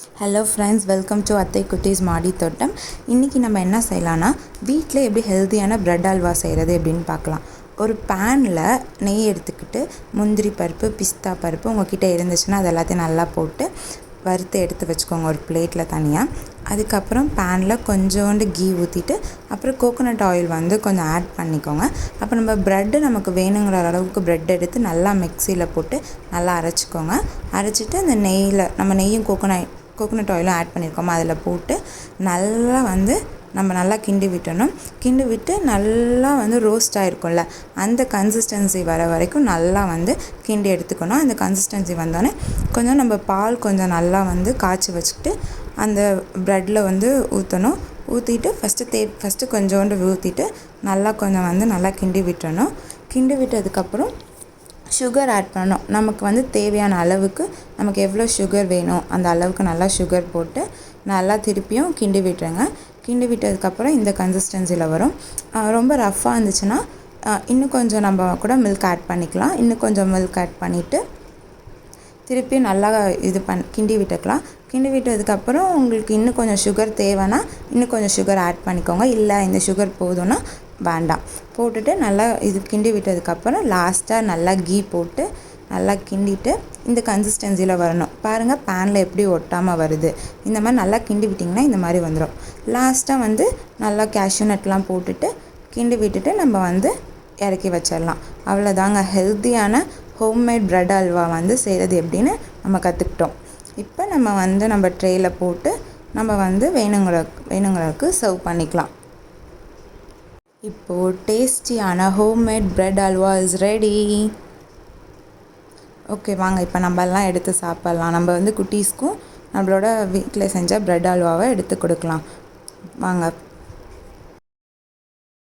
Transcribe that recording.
Hello friends, welcome to அத்தை குட்டீஸ் மாடி தோட்டம். இன்றைக்கி நம்ம என்ன செய்யலான்னா, வீட்டில் எப்படி ஹெல்த்தியான ப்ரெட் அல்வா செய்கிறது எப்படின்னு பார்க்கலாம். ஒரு பேனில் நெய் எடுத்துக்கிட்டு முந்திரி பருப்பு, பிஸ்தா பருப்பு உங்கள்கிட்ட இருந்துச்சுன்னா அது எல்லாத்தையும் நல்லா போட்டு வறுத்து எடுத்து வச்சுக்கோங்க ஒரு பிளேட்டில் தனியாக. அதுக்கப்புறம் பேனில் கொஞ்சோண்டு கீ ஊற்றிட்டு அப்புறம் கோகோனட் ஆயில் கொஞ்சம் ஆட் பண்ணிக்கோங்க. அப்போ நம்ம ப்ரெட்டு நமக்கு வேணுங்கிற அளவுக்கு ப்ரெட் எடுத்து நல்லா மிக்சியில் போட்டு நல்லா அரைச்சிக்கோங்க. அரைச்சிட்டு அந்த நெய்யில் நம்ம நெய்யும் கோகோனட் ஆயிலும் ஆட் பண்ணியிருக்கோமா அதில் போட்டு நல்லா நம்ம நல்லா கிண்டி விட்டணும். கிண்டி விட்டு நல்லா ரோஸ்ட் ஆகிருக்கும்ல அந்த கன்சிஸ்டன்சி வர வரைக்கும் நல்லா கிண்டி எடுத்துக்கணும். அந்த கன்சிஸ்டன்சி வந்தோடனே கொஞ்சம் நம்ம பால் கொஞ்சம் நல்லா காய்ச்சி வச்சுக்கிட்டு அந்த ப்ரெட்டில் ஊற்றணும். ஊற்றிட்டு ஃபஸ்ட்டு கொஞ்சோண்டு ஊற்றிட்டு நல்லா கொஞ்சம் நல்லா கிண்டி விட்டுறணும். கிண்டி விட்டதுக்கப்புறம் சுகர் ஆட் பண்ணணும். நமக்கு தேவையான அளவுக்கு நமக்கு எவ்வளோ சுகர் வேணும் அந்த அளவுக்கு நல்லா சுகர் போட்டு நல்லா திருப்பியும் கிண்டி விட்டுருங்க. கிண்டி விட்டதுக்கப்புறம் இந்த கன்சிஸ்டன்சியில் வரும். ரொம்ப ரஃப்பாக இருந்துச்சுன்னா இன்னும் கொஞ்சம் நம்ம கூட மில்க் ஆட் பண்ணிக்கலாம். இன்னும் கொஞ்சம் மில்க் ஆட் பண்ணிவிட்டு திருப்பி நல்லா கிண்டி விட்டுக்கலாம். கிண்டி விட்டதுக்கப்புறம் உங்களுக்கு இன்னும் கொஞ்சம் சுகர் தேவைன்னா இன்னும் கொஞ்சம் சுகர் ஆட் பண்ணிக்கோங்க. இல்லை இந்த சுகர் போதும்னா வேண்டாம். போட்டுட்டு நல்லா கிண்டி விட்டதுக்கப்புறம் லாஸ்ட்டாக நல்லா கீ போட்டு நல்லா கிண்டிட்டு இந்த கன்சிஸ்டன்சியில் வரணும். பாருங்கள் பேனில் எப்படி ஒட்டாமல் வருது. இந்த மாதிரி நல்லா கிண்டி விட்டிங்கன்னா இந்த மாதிரி வந்துடும். லாஸ்ட்டாக நல்லா கேஷ்யூ நட்லாம் போட்டுட்டு கிண்டி விட்டுட்டு நம்ம இறக்கி வச்சிடலாம். அவ்வளோதாங்க, ஹெல்த்தியான ஹோம்மேட் ப்ரெட் அல்வா செய்கிறது எப்படின்னு நம்ம கற்றுக்கிட்டோம். இப்போ நம்ம ட்ரேயில் போட்டு நம்ம வேணுங்கிறதுக்கு சர்வ் பண்ணிக்கலாம். இப்போது டேஸ்டியான homemade bread halwa is ready. Okay, வாங்க இப்போ நம்ம எல்லாம் எடுத்து சாப்பிட்லாம். நம்ம குட்டீஸ்க்கும் நம்மளோட வீட்டில் செஞ்ச ப்ரெட் அல்வாவை எடுத்து கொடுக்கலாம். வாங்க.